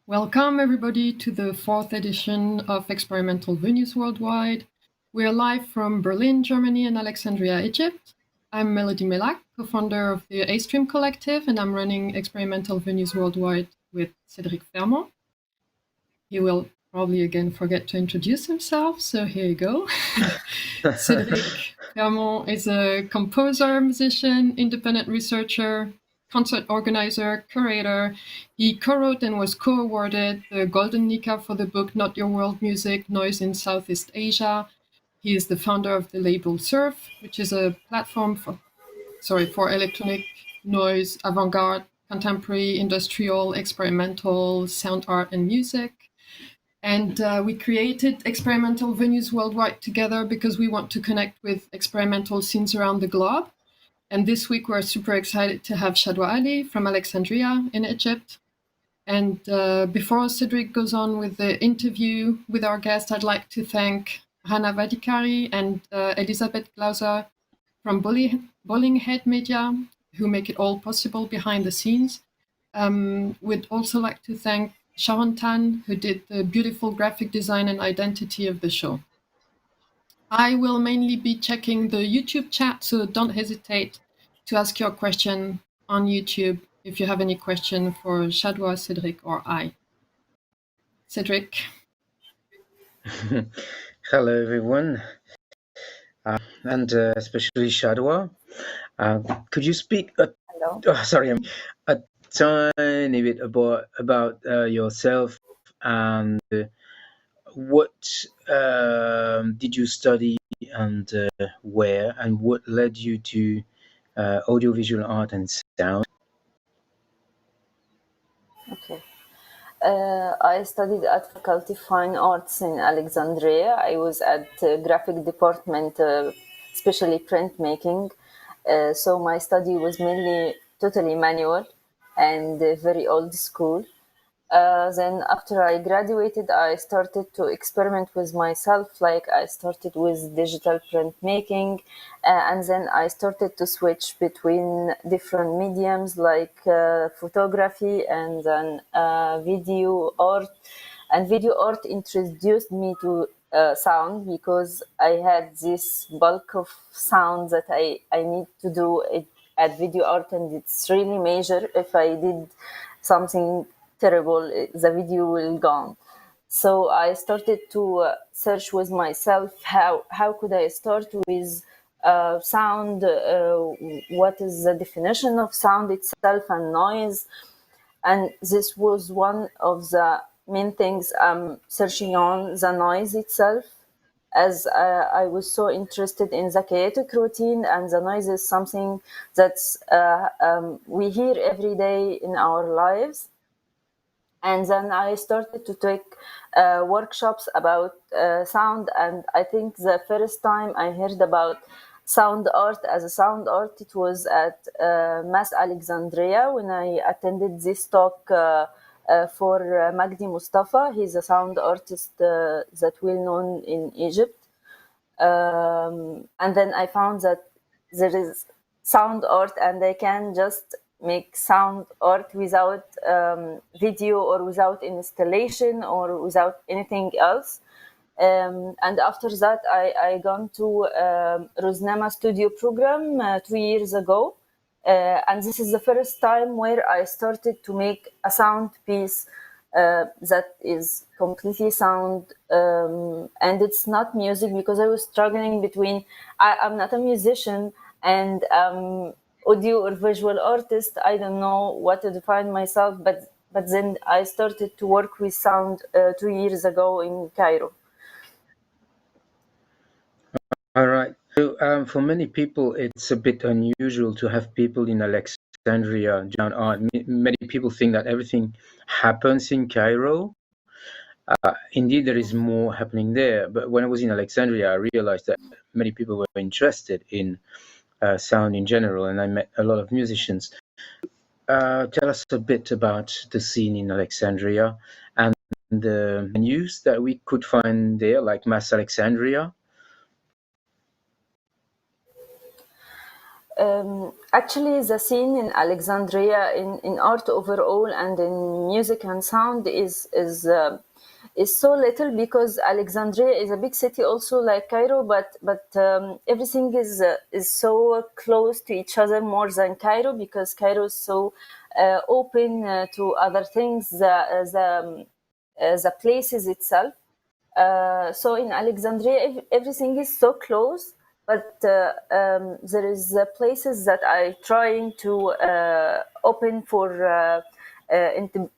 Welcome, everybody, to the 4th edition of Experimental Venues Worldwide. We're live from Berlin, Germany, and Alexandria, Egypt. I'm Melody Melak, co-founder of the A-Stream Collective, and I'm running Experimental Venues Worldwide with Cédric Fermont. He will probably again forget to introduce himself, so here you go. Cédric Fermont is a composer, musician, independent researcher, concert organizer, curator. He co-wrote and was co-awarded the Golden Nika for the book Not Your World Music, Noise in Southeast Asia. He is the founder of the label Surf, which is a platform for electronic noise, avant-garde, contemporary, industrial, experimental, sound art, and music. And we created Experimental Venues Worldwide together because we want to connect with experimental scenes around the globe. And this week, we're super excited to have Shadwa Ali from Alexandria in Egypt. And before Cédric goes on with the interview with our guest, I'd like to thank Hannah Vadikari and Elizabeth Glauser from Bowling Head Media, who make it all possible behind the scenes. We'd also like to thank Sharon Tan, who did the beautiful graphic design and identity of the show. I will mainly be checking the YouTube chat, so don't hesitate to ask your question on YouTube if you have any question for Shadwa, Cédric, or I. Cédric. Hello, everyone, and especially Shadwa. Could you speak a tiny bit about yourself and what did you study and where, and what led you to audiovisual art and sound? Okay. I studied at Faculty of Fine Arts in Alexandria. I was at graphic department, especially printmaking. So my study was mainly totally manual and very old school. Then after I graduated, I started to experiment with myself. Like I started with digital printmaking, and then I started to switch between different mediums like photography and then video art. And video art introduced me to sound because I had this bulk of sound that I need to do it at video art, and it's really major. If I did something terrible, the video will gone. So I started to search with myself how could I start with sound, what is the definition of sound itself and noise. And this was one of the main things I'm searching on, the noise itself, as I was so interested in the chaotic routine, and the noise is something that's we hear every day in our lives. And then I started to take workshops about sound. And I think the first time I heard about sound art as a sound art, it was at Mass Alexandria when I attended this talk for Magdi Mustafa. He's a sound artist that's well known in Egypt. And then I found that there is sound art, and I can just make sound art without video or without installation or without anything else. And after that, I gone to Roznama studio program 2 years ago. And this is the first time where I started to make a sound piece that is completely sound, and it's not music, because I was struggling between I'm not a musician and audio or visual artist. I don't know what to define myself, but then I started to work with sound 2 years ago in Cairo. So, for many people, it's a bit unusual to have people in Alexandria doing art. Many people think that everything happens in Cairo. Indeed, there is more happening there. But when I was in Alexandria, I realized that many people were interested in sound in general, and I met a lot of musicians. Tell us a bit about the scene in Alexandria and the news that we could find there, like Mass Alexandria. Actually, the scene in Alexandria in art overall and in music and sound is so little because Alexandria is a big city, also like Cairo, but everything is so close to each other more than Cairo because Cairo is so open to other things, the places itself. So in Alexandria, everything is so close, but there is places that I trying to open for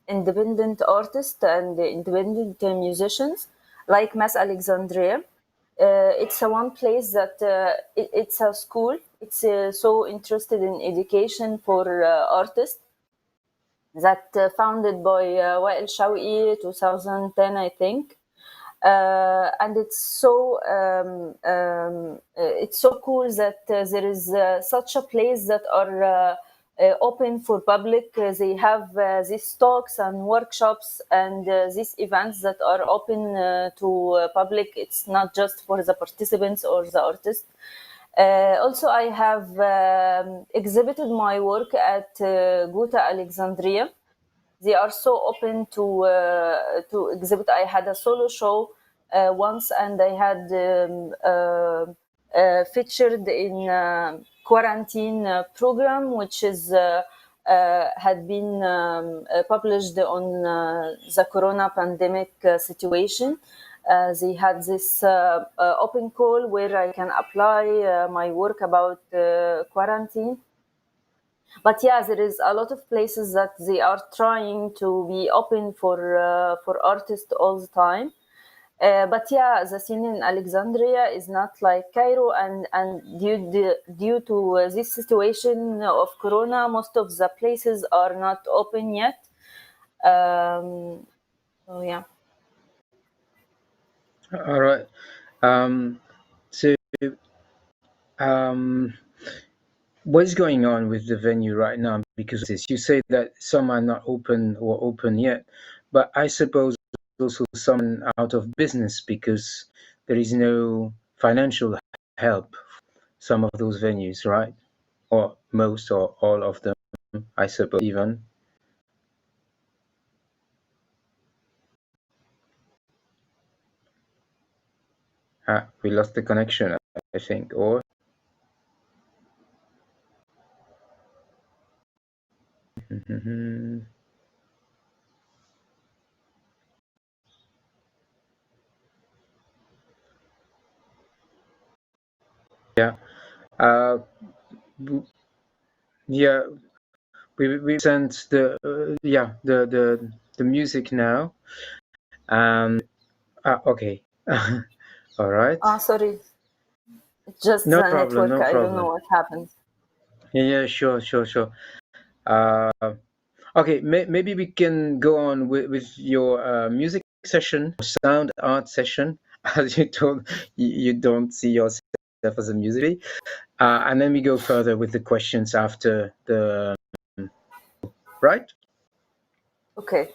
independent artists and independent musicians, like Mass Alexandria. It's a one place that it's a school. It's so interested in education for artists that founded by Wael Shawi 2010, I think. And it's so cool that there is such a place that are open for public. They have these talks and workshops and these events that are open to public. It's not just for the participants or the artists. Also, I have exhibited my work at Ghouta Alexandria. They are so open to exhibit. I had a solo show once, and I had featured in quarantine program, which is had been published on the corona pandemic situation. They had this open call where I can apply my work about quarantine. But yeah, there is a lot of places that they are trying to be open for artists all the time. But yeah, the scene in Alexandria is not like Cairo, and due to this situation of Corona, most of the places are not open yet. So yeah. All right. So, what is going on with the venue right now? Because you say that some are not open or open yet, but I suppose also some are out of business because there is no financial help some of those venues, right? Or most or all of them, I suppose even. We lost the connection, I think, or yeah. Uh, w- yeah, we sent the the music now. Okay. All right. Sorry, it's just No the problem. network. No I don't know problem. what happened. Yeah, sure, sure, sure. Uh, okay, maybe we can go on with your music session, sound art session, as you told you don't see yourself as a musician, and then we go further with the questions after the right. Okay.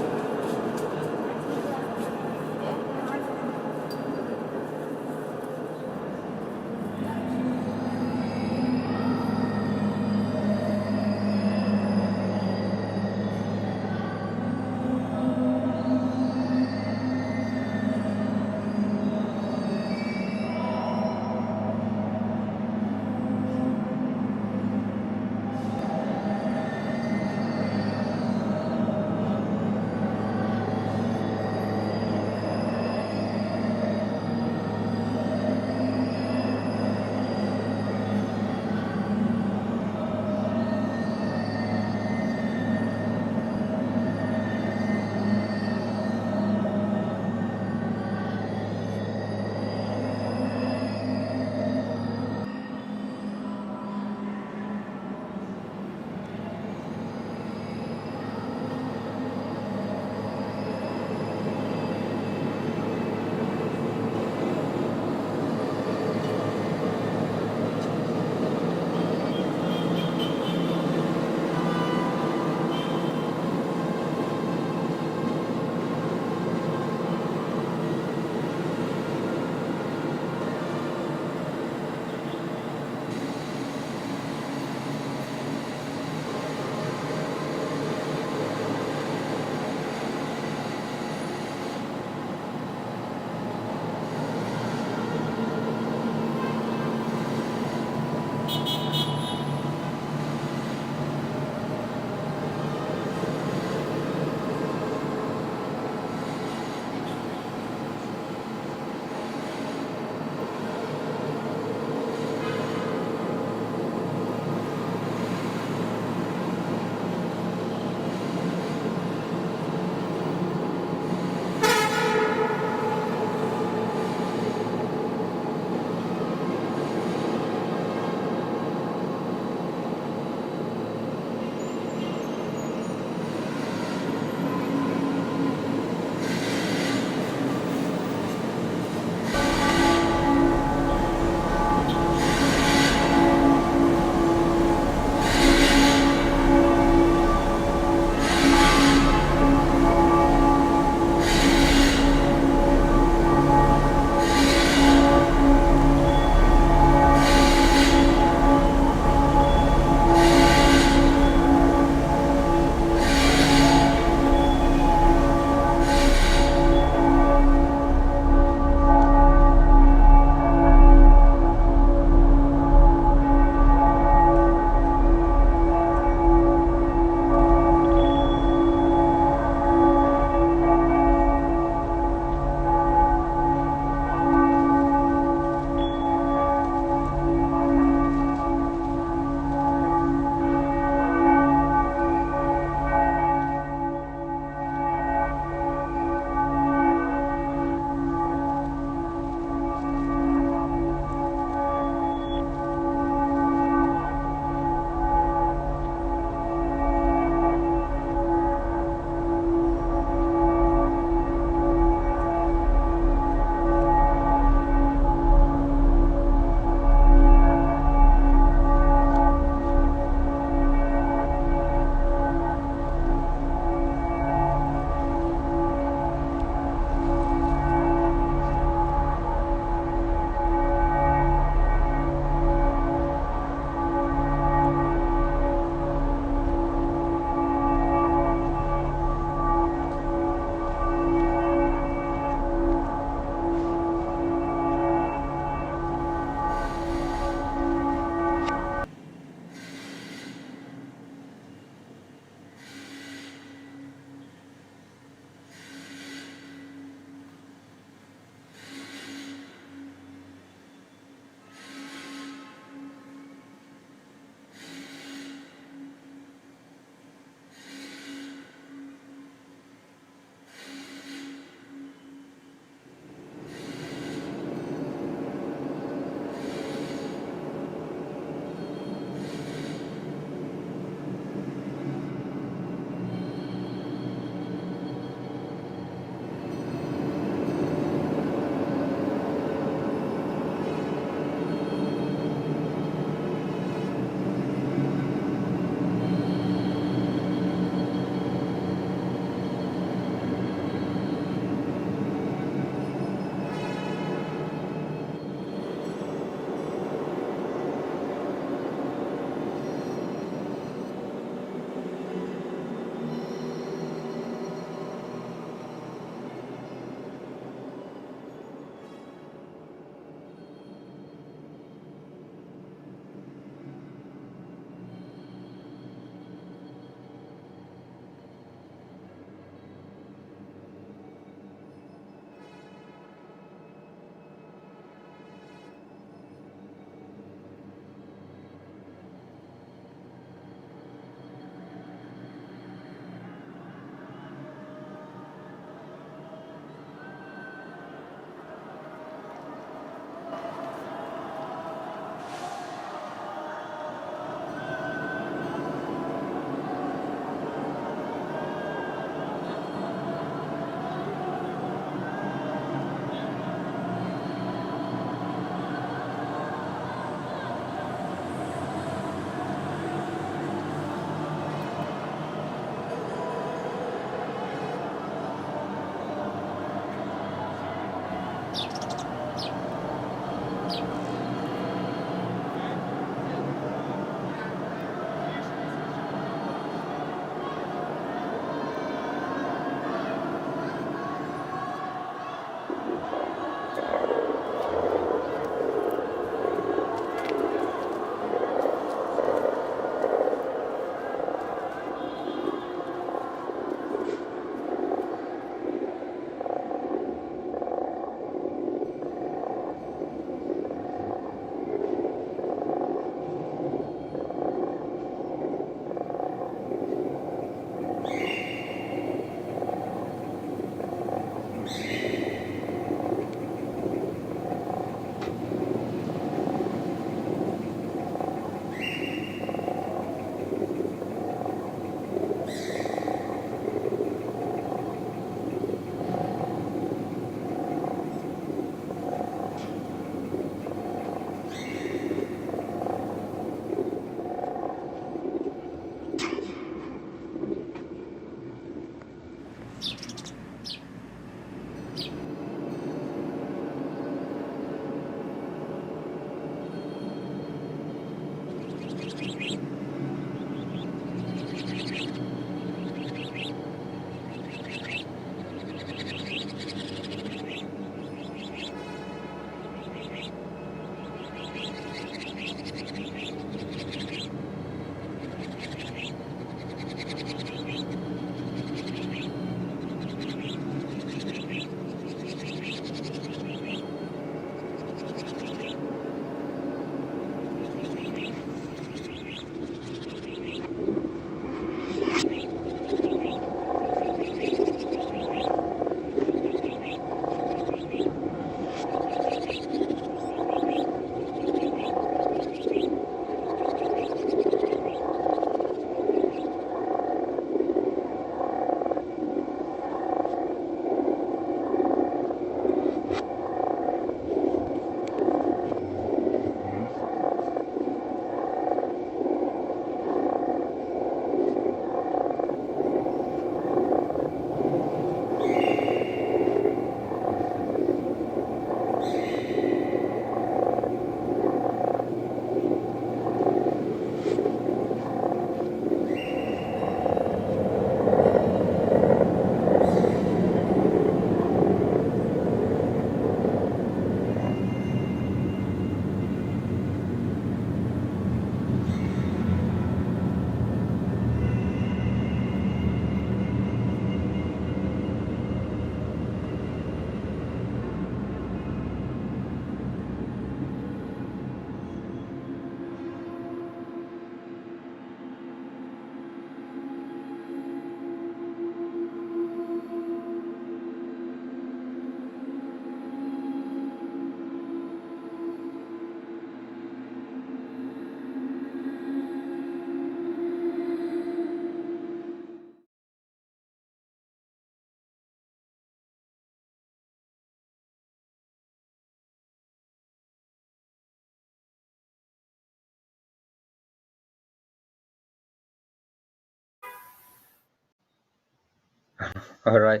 All right,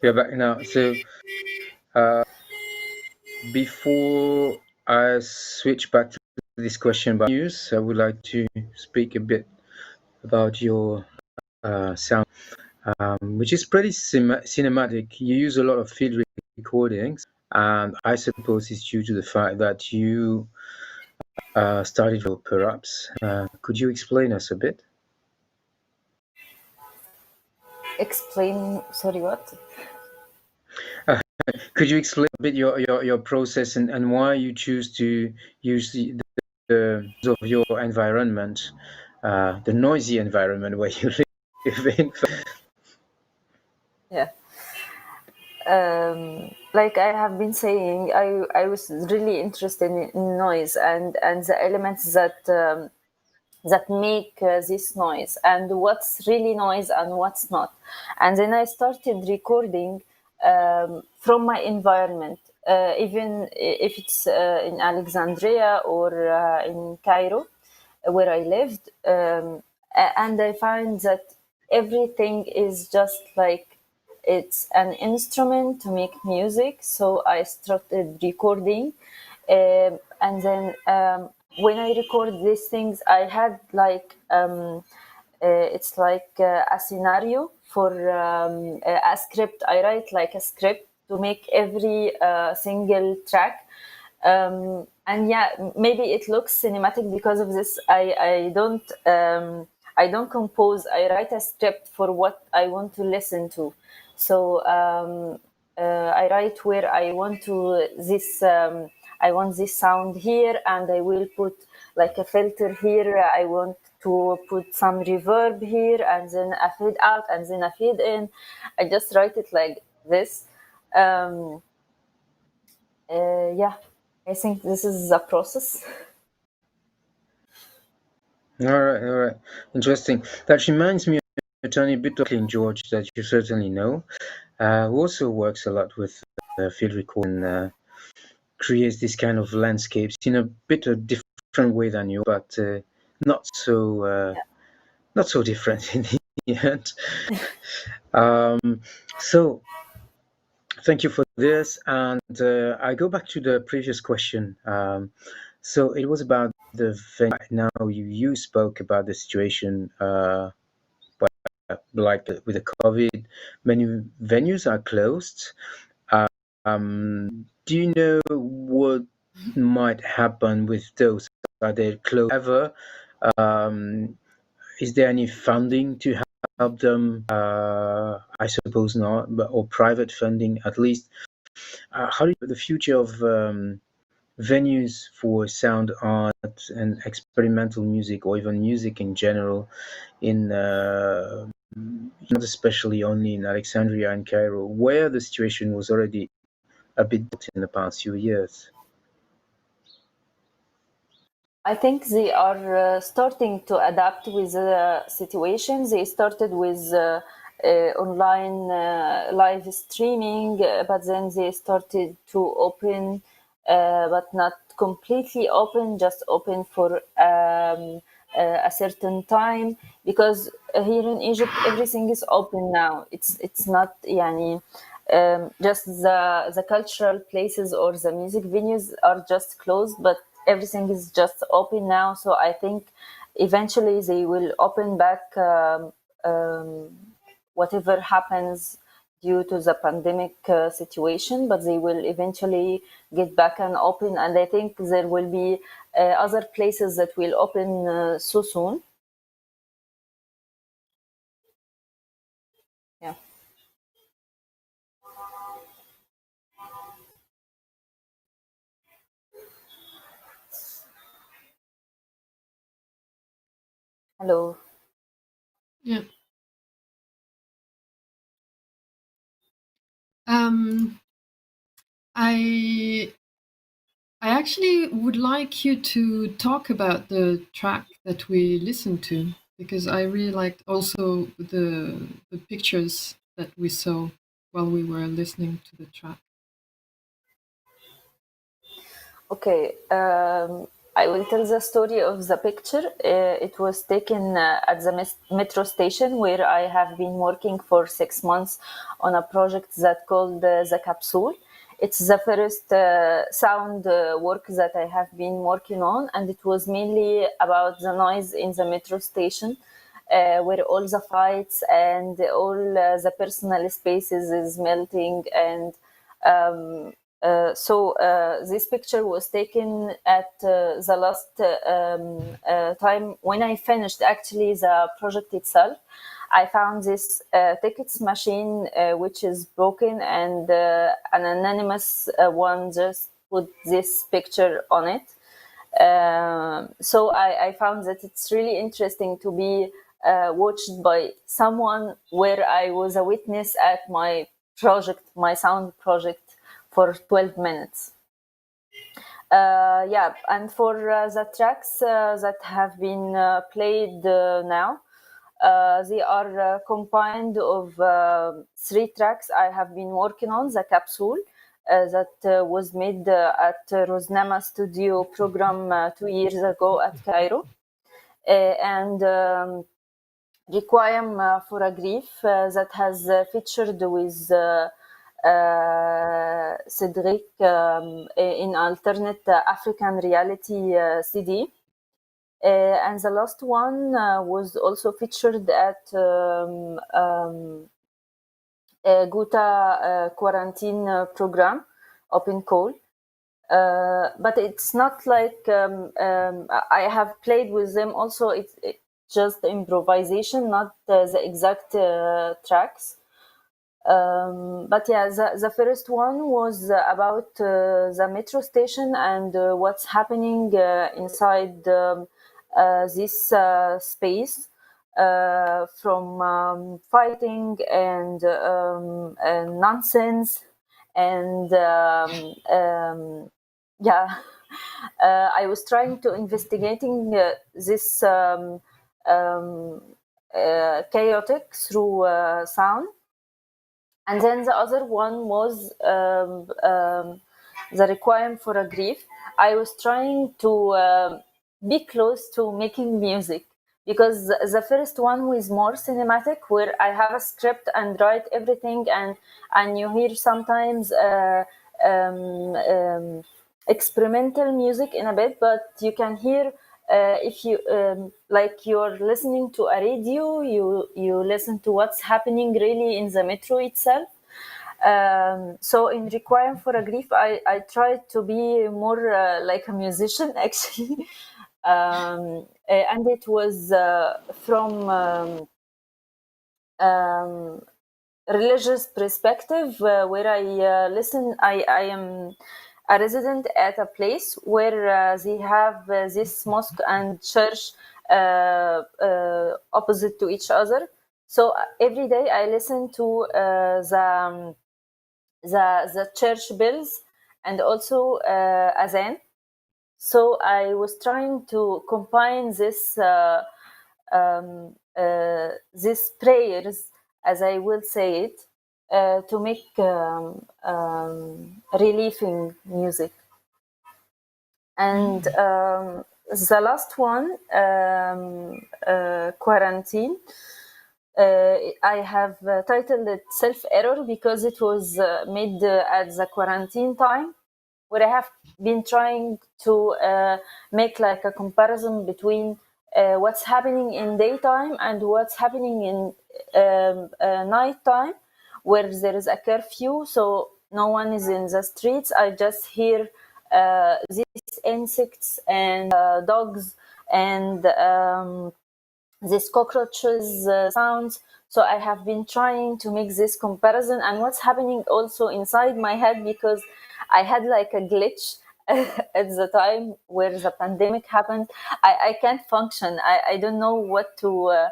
we are back now. So before I switch back to this question about news, I would like to speak a bit about your sound, which is pretty cinematic. You use a lot of field recordings, and I suppose it's due to the fact that you started, perhaps. Could you explain us a bit? Explain, sorry, what? Could you explain a bit your process and why you choose to use the of your environment, the noisy environment where you live in? Yeah. Like I have been saying, I was really interested in noise and the elements that make this noise and what's really noise and what's not. And then I started recording from my environment, even if it's in Alexandria or in Cairo, where I lived. And I find that everything is just like it's an instrument to make music. So I started recording. And then when I record these things, I had like it's like a scenario for a script. I write like a script to make every single track. And yeah, maybe it looks cinematic because of this. I don't compose. I write a script for what I want to listen to. So I write where I want to this. I want this sound here, and I will put like a filter here. I want to put some reverb here, and then a fade out, and then a fade in. I just write it like this. Um, yeah, I think this is a process. All right, interesting. That reminds me a tiny bit of King George that you certainly know, who also works a lot with field recording, creates this kind of landscapes in a bit of different way than you, but not so not so different in the end. So thank you for this, and I go back to the previous question. So it was about the venue. Now you spoke about the situation, like with the COVID, many venues are closed. Do you know what might happen with those? Are they closed ever? Um, is there any funding to help them? I suppose not, but or private funding at least. How do you the future of venues for sound art and experimental music, or even music in general, in not especially only in Alexandria and Cairo, where the situation was already a bit in the past few years? I think they are starting to adapt with the situation. They started with online live streaming, but then they started to open, but not completely open, just open for a certain time. Because here in Egypt, everything is open now. It's not yani, just the cultural places or the music venues are just closed, but everything is just open now. So I think eventually they will open back, whatever happens due to the pandemic situation, but they will eventually get back and open. And I think there will be other places that will open so soon. Yeah. Hello. Yeah. Um, I I actually would like you to talk about the track that we listened to because I really liked also the pictures that we saw while we were listening to the track. Okay. I will tell the story of the picture. It was taken at the metro station where I have been working for 6 months on a project that called the Capsule. It's the first sound work that I have been working on, and it was mainly about the noise in the metro station, where all the fights and all the personal spaces is melting. And so this picture was taken at the last time when I finished actually the project itself. I found this tickets machine which is broken, and an anonymous one just put this picture on it. So I found that it's really interesting to be watched by someone where I was a witness at my project, my sound project, for 12 minutes. Yeah, and for the tracks that have been played now, they are combined of 3 tracks I have been working on. The Capsule that was made at Roznama Studio program 2 years ago at Cairo, and Requiem for a Grief that has featured with Cedric in alternate African reality CD. And the last one was also featured at Guta quarantine program, Open Call. But it's not like I have played with them also. It's just improvisation, not the exact tracks. But yeah, the first one was about the metro station and what's happening inside this space, from fighting and nonsense and yeah. I was trying to investigating this chaotic through sound. And then the other one was the Requiem for a Grief. I was trying to be close to making music, because the first one was more cinematic, where I have a script and write everything, and you hear sometimes experimental music in a bit, but you can hear if you like you're listening to a radio, you listen to what's happening really in the metro itself. So in Requiem for a Grief, I tried to be more like a musician actually. And it was from religious perspective, where I listen. I am a resident at a place where they have this mosque and church opposite to each other. So every day I listen to the church bells and also azan. So I was trying to combine this these prayers, as I will say it, to make relieving music. And the last one, Quarantine, I have titled it Self-Error because it was made at the quarantine time, where I have been trying to make like a comparison between what's happening in daytime and what's happening in nighttime, where there is a curfew, so no one is in the streets. I just hear these insects and dogs and these cockroaches sounds. So I have been trying to make this comparison and what's happening also inside my head, because I had like a glitch at the time where the pandemic happened. I can't function. I don't know what to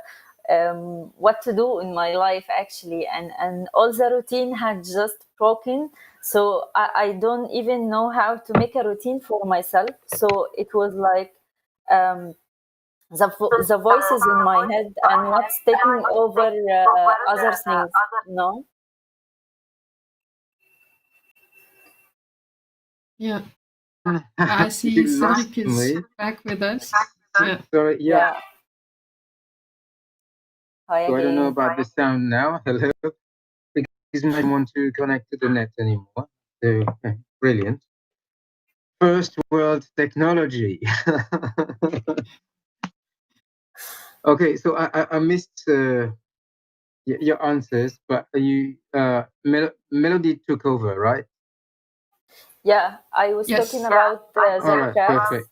do in my life actually, and all the routine had just broken. So I don't even know how to make a routine for myself. So it was like the voices in my head and what's taking over other things, no? Yeah. I see You Cedric lost is me. back with us. Yeah. Sorry, yeah. Yeah. Hi So I don't know again. about the sound now. Hello. Because I don't want to connect to the net anymore. So, brilliant. First world technology. Okay, so I missed your answers, but you Melody took over, right? Yeah, I was talking Yes. about All the right, cat. perfect.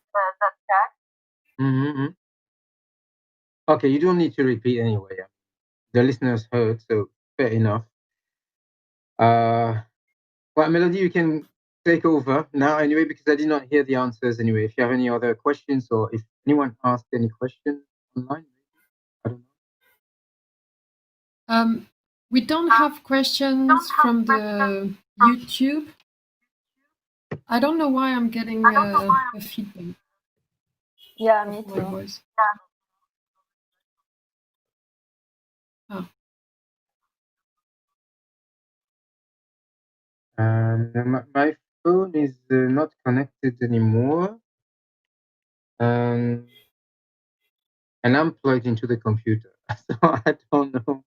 Mm-hmm. Okay, you don't need to repeat anyway. The listeners heard, so fair enough. Well, Melody, you can take over now anyway, because I did not hear the answers anyway. If you have any other questions, or if anyone asked any questions online, I don't know. We don't have questions from the YouTube. I don't know why I'm getting a feedback Yeah, me of my too. voice. Oh. My phone is not connected anymore, and I'm plugged into the computer, so I don't know.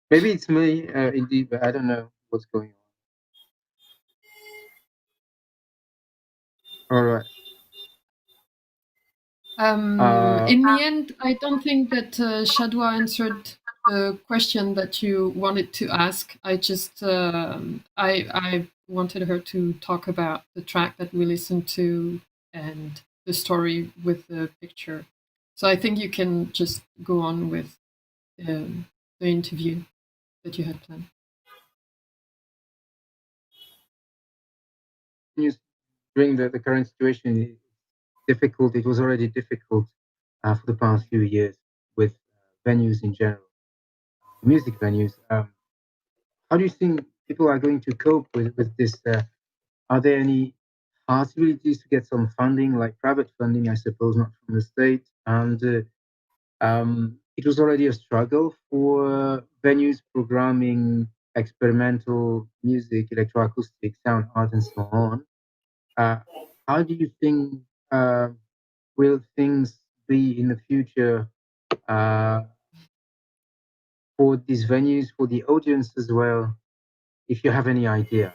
Maybe it's me, indeed, but I don't know what's going on. All right. In the end, I don't think that Shadwa answered the question that you wanted to ask. I just I wanted her to talk about the track that we listened to and the story with the picture. So I think you can just go on with the interview that you had planned. News during the current situation is difficult. It was already difficult for the past few years with venues in general, music venues. How do you think people are going to cope with this? Are there any possibilities to get some funding, like private funding, I suppose, not from the state? And it was already a struggle for venues programming experimental music, electroacoustic, sound art, and so on. Uh, how do you think will things be in the future for these venues, for the audience as well, if you have any idea?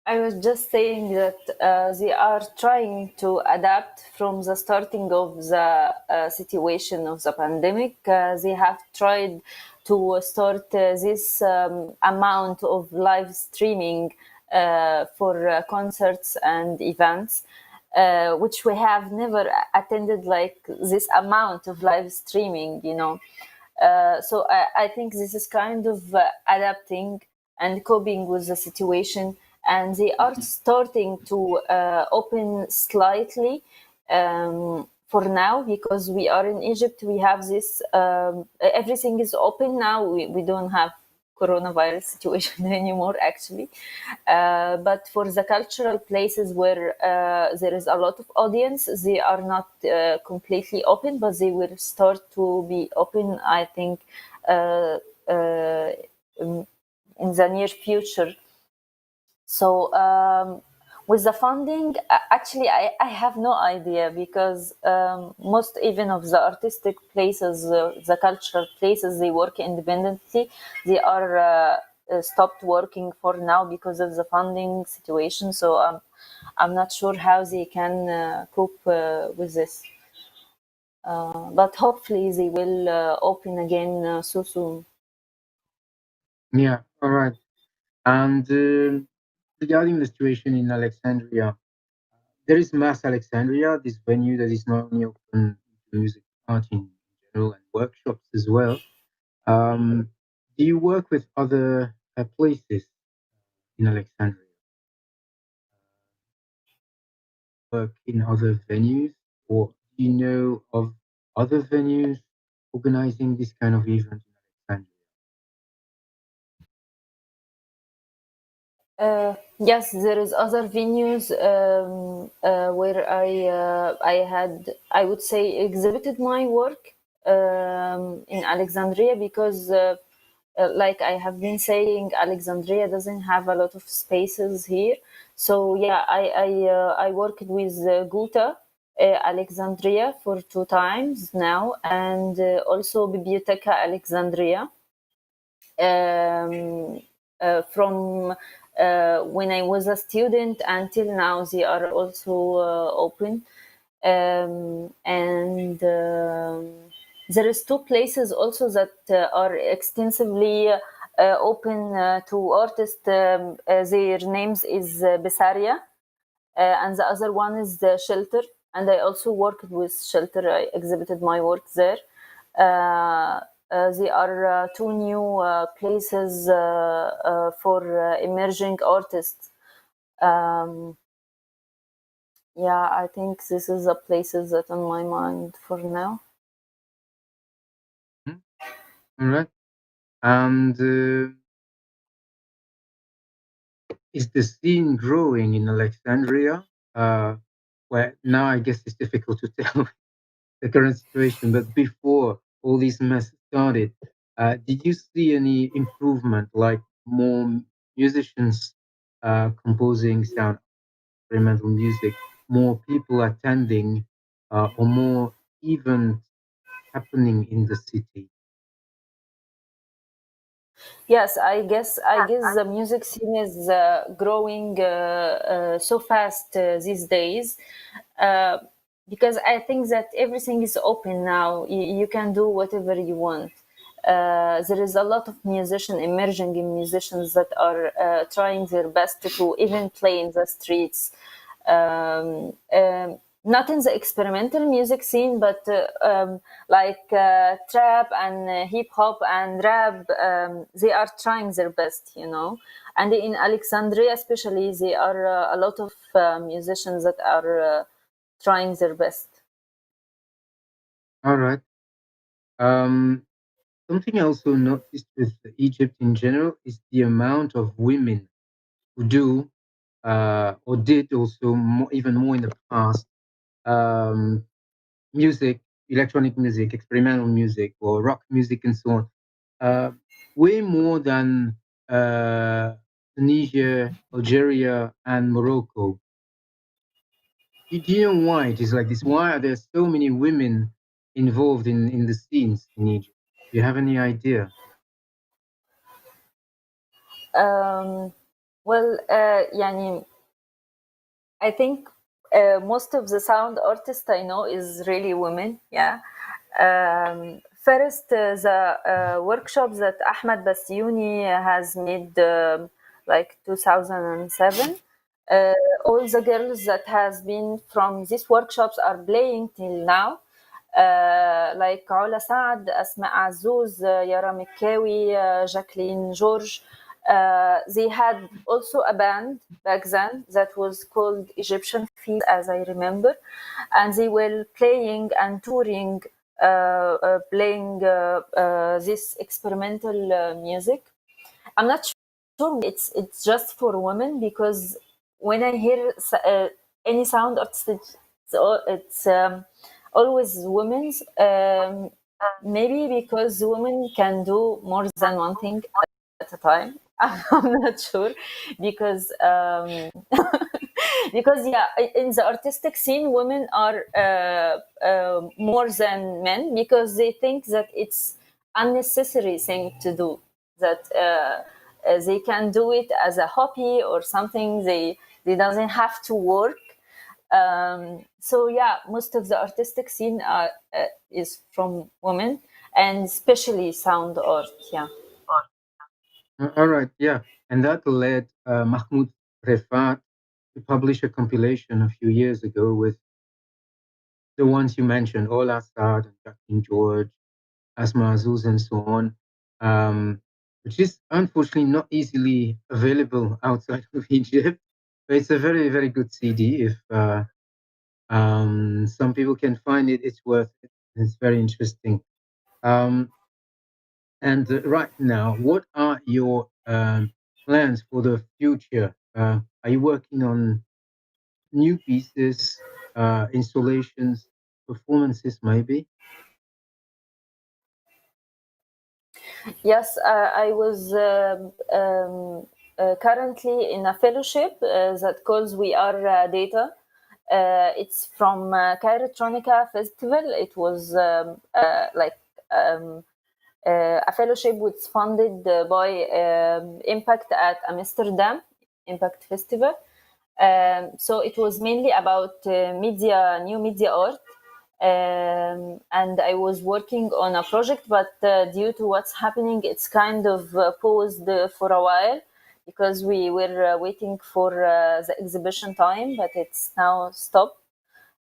I was just saying that they are trying to adapt from the starting of the situation of the pandemic. They have tried to start this amount of live streaming for concerts and events. Which we have never attended like this amount of live streaming, you know. So I think this is kind of adapting and coping with the situation, and they are starting to open slightly for now, because we are in Egypt. We have this everything is open now. We don't have coronavirus situation anymore, actually. But for the cultural places where there is a lot of audience, they are not completely open, but they will start to be open, I think, in the near future. So with the funding, actually, I have no idea, because most even of the artistic places, the cultural places, they work independently. They are stopped working for now because of the funding situation. So I'm not sure how they can cope with this. But hopefully they will open again so soon. Yeah, all right. And regarding the situation in Alexandria, there is Mass Alexandria, this venue that is not only open to music art in general and workshops as well. Do you work with other places in Alexandria? Work in other venues, or do you know of other venues organizing this kind of event in Alexandria? Yes, there is other venues where I had, I would say, exhibited my work in Alexandria, because like I have been saying, Alexandria doesn't have a lot of spaces here. So yeah, I worked with Guta, Alexandria for 2 times now, and also Biblioteca Alexandria. From when I was a student until now, they are also open. And there is 2 places also that are extensively open to artists. Their names is Besaria, and the other one is the Shelter. And I also worked with Shelter. I exhibited my work there. They are 2 new places for emerging artists. Um, yeah, I think this is the places that on my mind for now. All right. And is the scene growing in Alexandria? Where now I guess it's difficult to tell the current situation, but before all this mess started, did you see any improvement, like more musicians composing sound experimental music, more people attending, or more events happening in the city? Yes, I guess the music scene is growing so fast these days, uh, because I think that everything is open now. You can do whatever you want. There is a lot of emerging musicians that are trying their best to even play in the streets. Um, um, Not in the experimental music scene, but like trap and hip hop and rap, they are trying their best, you know. And in Alexandria, especially, there are a lot of musicians that are trying their best. All right. Um, Something I also noticed with Egypt in general is the amount of women who do or did also even more in the past um, music, electronic music, experimental music, or rock music, and so on. Uh, Way more than Tunisia, Algeria, and Morocco. Do you know why it is like this? Why are there so many women involved in the scenes in Egypt? Do you have any idea? Um, well, يعني I think most of the sound artists I know is really women. Yeah. First, the workshops that Ahmed Bastiuni has made, like 2007. Uh, all the girls that has been from these workshops are playing till now. Like Ola Saad, Asma Azzouz, Yara Mekkawi, Jacqueline George. They had also a band back then that was called Egyptian Feet, as I remember, and they were playing and touring, playing this experimental music. I'm not sure it's just for women, because when I hear any sound artist, it's always women's. Maybe because women can do more than one thing at a time. I'm not sure, because because yeah, in the artistic scene, women are more than men, because they think that it's unnecessary thing to do, that they can do it as a hobby or something. They doesn't have to work. So yeah, most of the artistic scene is from women, and especially sound art. Yeah. All right, yeah. And that led Mahmoud Refat to publish a compilation a few years ago with the ones you mentioned, Ola Saad and Jacqueline George, Asma Azuz, and so on, which is unfortunately not easily available outside of Egypt. But it's a very, very good CD. If some people can find it, it's worth it. It's very interesting. And right now, what are your plans for the future? Are you working on new pieces, installations, performances, maybe? Yes, I was currently in a fellowship that calls We Are Data. It's from Chirotronica Festival. It was a fellowship which is funded by Impact at Amsterdam, Impact Festival. So it was mainly about new media art. And I was working on a project, but due to what's happening, it's kind of paused for a while because we were waiting for the exhibition time, but it's now stopped.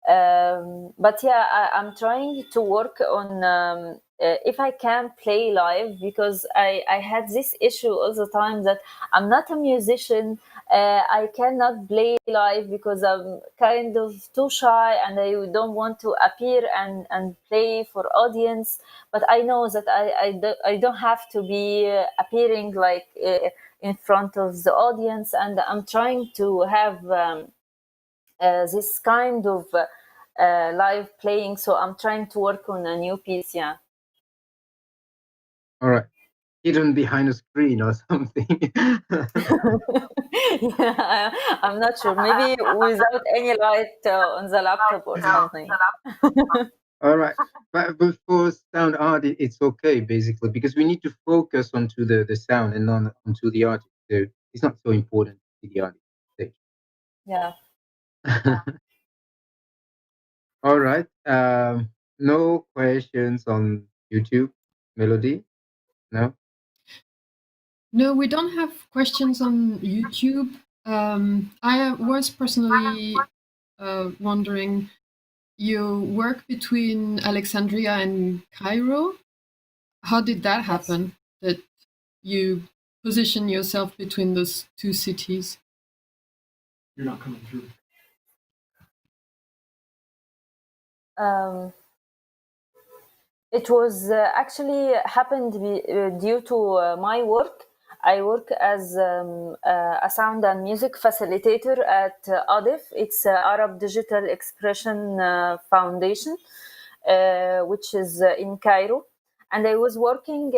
But yeah, I'm trying to work on if I can play live, because I had this issue all the time that I'm not a musician. I cannot play live because I'm kind of too shy and I don't want to appear and play for audience. But I know that I don't have to be appearing like in front of the audience, and I'm trying to have this kind of live playing. So I'm trying to work on a new piece. Yeah. All right. Hidden behind a screen or something. Yeah, I'm not sure. Maybe without any light on the laptop or something. All right. But for sound art, it's okay, basically, because we need to focus onto the sound and not onto the artist. So it's not so important to the artist. Yeah. All right. No questions on YouTube, Melody? No? No, we don't have questions on YouTube. I was personally wondering, you work between Alexandria and Cairo. How did that happen, that you position yourself between those two cities? You're not coming through. It was actually happened due to my work. I work as a sound and music facilitator at ADIF. It's Arab Digital Expression Foundation, which is in Cairo. And I was working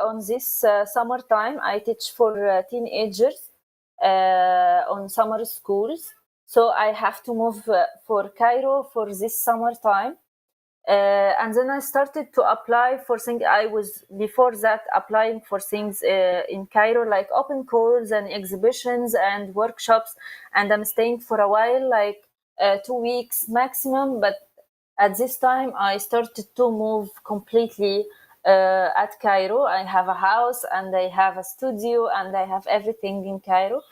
on this summertime. I teach for teenagers on summer schools. So I have to move for Cairo for this summertime. And then I started to apply for things. I was before that applying for things in Cairo, like open calls and exhibitions and workshops. And I'm staying for a while, like 2 weeks maximum. But at this time, I started to move completely at Cairo. I have a house and I have a studio and I have everything in Cairo.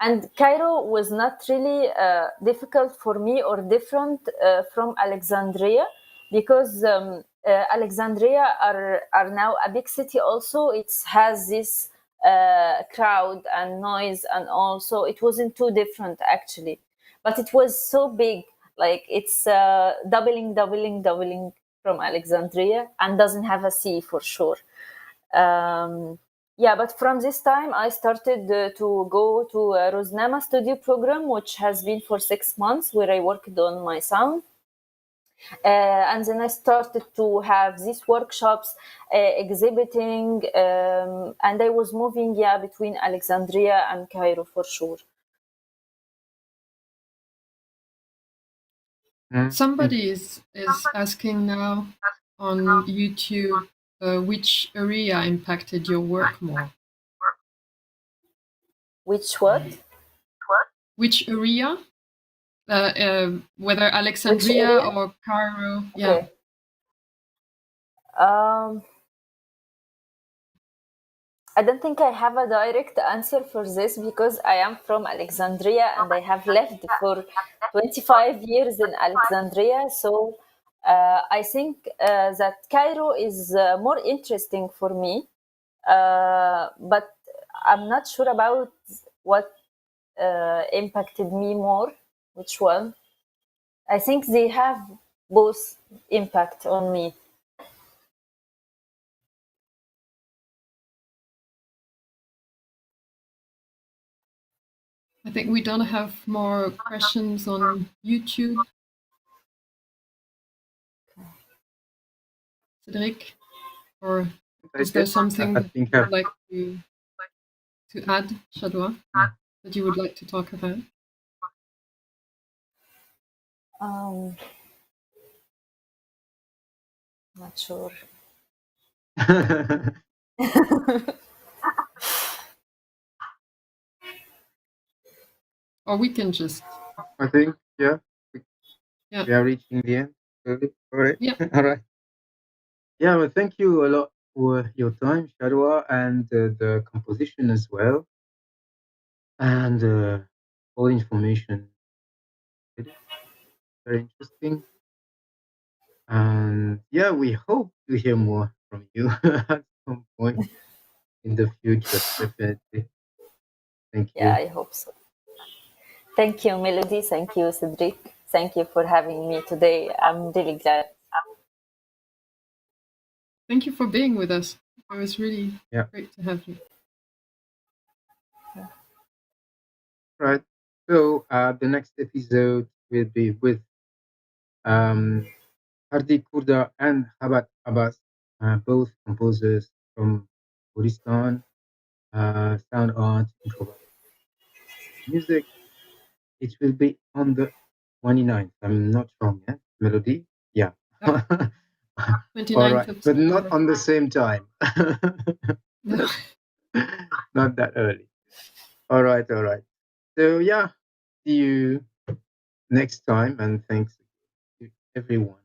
And Cairo was not really difficult for me or different from Alexandria, because Alexandria are now a big city also. It has this crowd and noise, and also it wasn't too different actually. But it was so big, like it's doubling from Alexandria, and doesn't have a sea for sure. Yeah, but from this time I started to go to a Roznama studio program, which has been for 6 months, where I worked on my sound. And then I started to have these workshops, exhibiting, and I was moving, yeah, between Alexandria and Cairo for sure. Somebody is asking now on YouTube, which area impacted your work more? Which what? Which area? Whether Alexandria or Cairo? Okay. Yeah. I don't think I have a direct answer for this, because I am from Alexandria and I have lived for 25 years in Alexandria. So I think that Cairo is more interesting for me. But I'm not sure about what impacted me more, which one. I think they have both impact on me. I think we don't have more questions on YouTube. Cedric, or Is there something that you would like to add, Shadwa, that you would like to talk about? Not sure. Or we can just... I think, yeah. Yeah. We are reaching the end. All right. Yeah. All right. Yeah, well, thank you a lot for your time, Shadwa, and the composition as well, and all information. Very interesting. And yeah, we hope to hear more from you at some point in the future, definitely. Thank you. Yeah, I hope so. Thank you, Melody. Thank you, Cedric. Thank you for having me today. I'm really glad. Thank you for being with us. It was really great to have you. Right. So the next episode will be with Hardi Kurda and Habat Abbas, both composers from Kurdistan, sound art, improvised music. It will be on the 29th. I'm not wrong, yeah? Melody? Yeah. Yep. 29th All right, of but not September. on the same time. No. Not that early. All right, all right. So yeah, see you next time, and thanks to everyone